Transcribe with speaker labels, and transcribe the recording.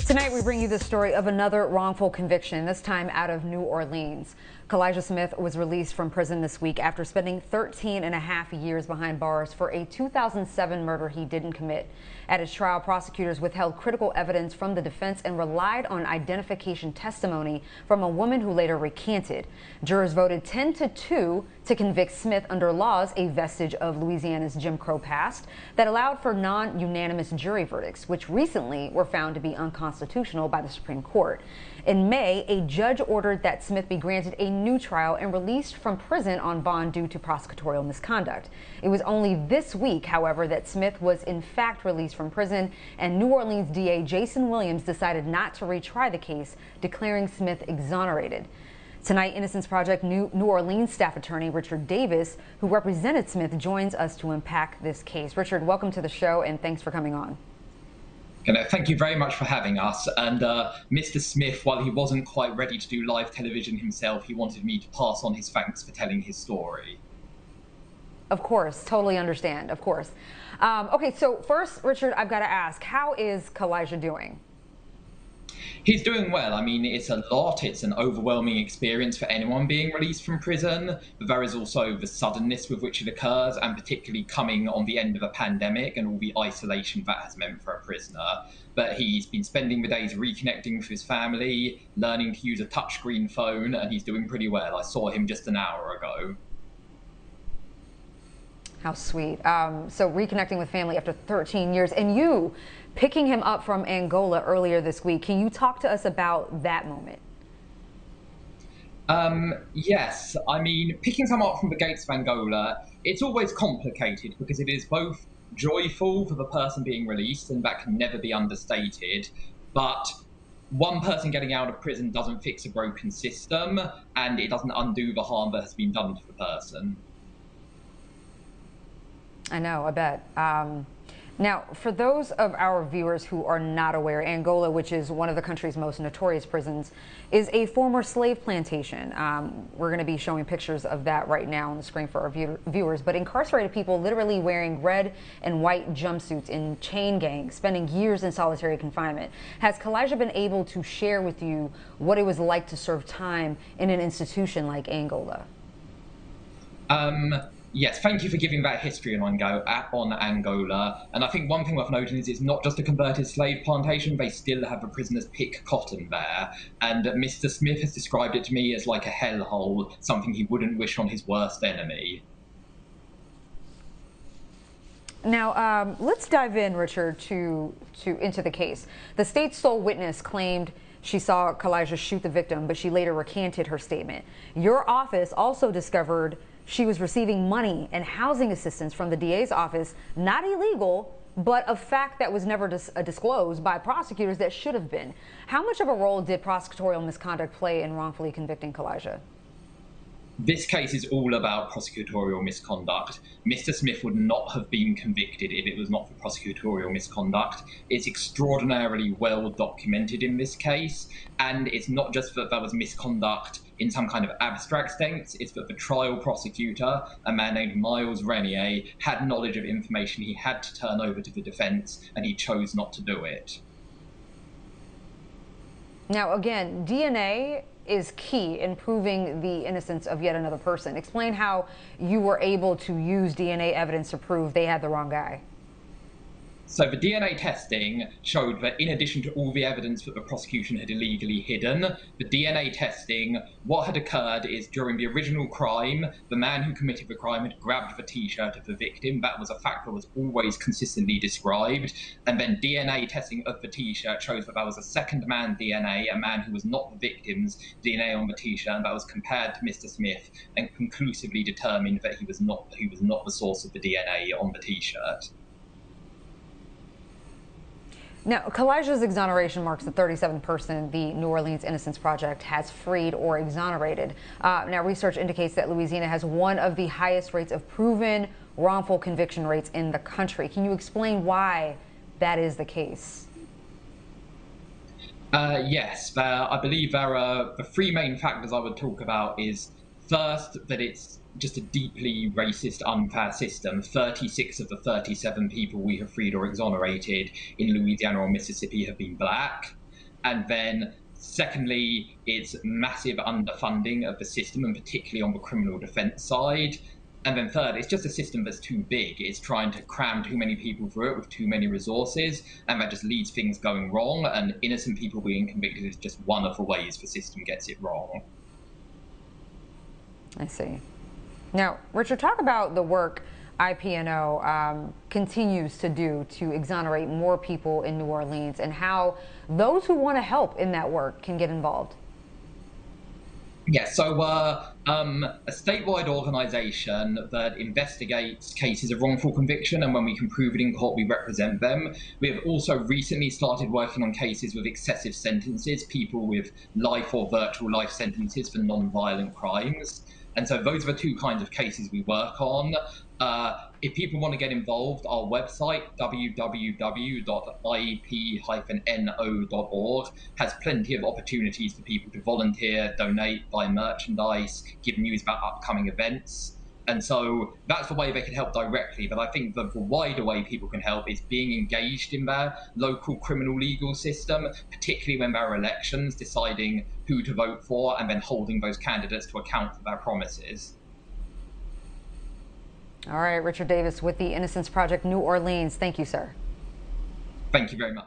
Speaker 1: Tonight, we bring you the story of another wrongful conviction, this time out of New Orleans. Kaleigh Smith was released from prison this week after spending 13 and a half years behind bars for a 2007 murder he didn't commit. At his trial, prosecutors withheld critical evidence from the defense and relied on identification testimony from a woman who later recanted. Jurors voted 10-2 to convict Smith under laws, a vestige of Louisiana's Jim Crow past, that allowed for non-unanimous jury verdicts, which recently were found to be unconstitutional by the Supreme Court. In May, a judge ordered that Smith be granted a new trial and released from prison on bond due to prosecutorial misconduct. It was only this week, however, that Smith was in fact released from prison, and New Orleans DA Jason Williams decided not to retry the case, declaring Smith exonerated. Tonight, Innocence Project New Orleans staff attorney Richard Davis, who represented Smith, joins us to unpack this case. Richard, welcome to the show, and thanks for coming on.
Speaker 2: Thank you very much for having us. And Mr. Smith, while he wasn't quite ready to do live television himself, he wanted me to pass on his thanks for telling his story.
Speaker 1: Of course, totally understand, of course. Okay, so first, Richard, I've got to ask, how is Kaleigh doing?
Speaker 2: He's doing well. I mean, it's a lot. It's an overwhelming experience for anyone being released from prison. But there is also the suddenness with which it occurs, and particularly coming on the end of a pandemic and all the isolation that has meant for a prisoner. But he's been spending the days reconnecting with his family, learning to use a touchscreen phone, and he's doing pretty well. I saw him just an hour ago.
Speaker 1: How sweet. So reconnecting with family after 13 years, and you picking him up from Angola earlier this week. Can you talk to us about that moment?
Speaker 2: Yes. I mean, picking someone up from the gates of Angola, it's always complicated because it is both joyful for the person being released, and that can never be understated, but one person getting out of prison doesn't fix a broken system, and it doesn't undo the harm that has been done to the person.
Speaker 1: I know, I bet. Now, for those of our viewers who are not aware, Angola, which is one of the country's most notorious prisons, is a former slave plantation. We're going to be showing pictures of that right now on the screen for our viewers. But incarcerated people literally wearing red and white jumpsuits in chain gangs, spending years in solitary confinement. Has Kaleigh been able to share with you what it was like to serve time in an institution like Angola?
Speaker 2: Yes, thank you for giving that history on Angola. And I think one thing worth noting is it's not just a converted slave plantation, they still have the prisoners pick cotton there. And Mr. Smith has described it to me as like a hellhole, something he wouldn't wish on his worst enemy.
Speaker 1: Now, let's dive in, Richard, into the case. The state's sole witness claimed she saw Kaleigh shoot the victim, but she later recanted her statement. Your office also discovered she was receiving money and housing assistance from the DA's office, not illegal, but a fact that was never disclosed by prosecutors that should have been. How much of a role did prosecutorial misconduct play in wrongfully convicting Kaleigh?
Speaker 2: This case is all about prosecutorial misconduct. Mr. Smith would not have been convicted if it was not for prosecutorial misconduct. It's extraordinarily well documented in this case, and it's not just that there was misconduct in some kind of abstract sense, it's that the trial prosecutor, a man named Miles Renier, had knowledge of information he had to turn over to the defense, and he chose not to do it.
Speaker 1: Now, again, DNA is key in proving the innocence of yet another person. Explain how you were able to use DNA evidence to prove they had the wrong guy.
Speaker 2: So the DNA testing showed that in addition to all the evidence that the prosecution had illegally hidden, the DNA testing, what had occurred is during the original crime, the man who committed the crime had grabbed the t-shirt of the victim. That was a fact that was always consistently described. And then DNA testing of the t-shirt shows that there was a second man DNA, a man who was not the victim's DNA on the t-shirt, and that was compared to Mr. Smith and conclusively determined that he was not the source of the DNA on the t-shirt.
Speaker 1: Now, Kaleigh's exoneration marks the 37th person the New Orleans Innocence Project has freed or exonerated. Now, research indicates that Louisiana has one of the highest rates of proven wrongful conviction rates in the country. Can you explain why that is the case?
Speaker 2: Yes, I believe there are the three main factors I would talk about is first, that it's just a deeply racist, unfair system. 36 of the 37 people we have freed or exonerated in Louisiana or Mississippi have been black. And then secondly, it's massive underfunding of the system, and particularly on the criminal defense side. And then third, it's just a system that's too big. It's trying to cram too many people through it with too many resources, and that just leaves things going wrong. And innocent people being convicted is just one of the ways the system gets it wrong.
Speaker 1: I see. Now, Richard, talk about the work IPNO continues to do to exonerate more people in New Orleans, and how those who want to help in that work can get involved.
Speaker 2: Yeah, so we're a statewide organisation that investigates cases of wrongful conviction, and when we can prove it in court, we represent them. We have also recently started working on cases with excessive sentences, people with life or virtual life sentences for non-violent crimes. And so those are the two kinds of cases we work on. If people want to get involved, our website, www.iep-no.org, has plenty of opportunities for people to volunteer, donate, buy merchandise, give news about upcoming events. And so that's the way they can help directly. But I think the wider way people can help is being engaged in their local criminal legal system, particularly when there are elections, deciding who to vote for and then holding those candidates to account for their promises.
Speaker 1: All right, Richard Davis with the Innocence Project New Orleans. Thank you, sir.
Speaker 2: Thank you very much.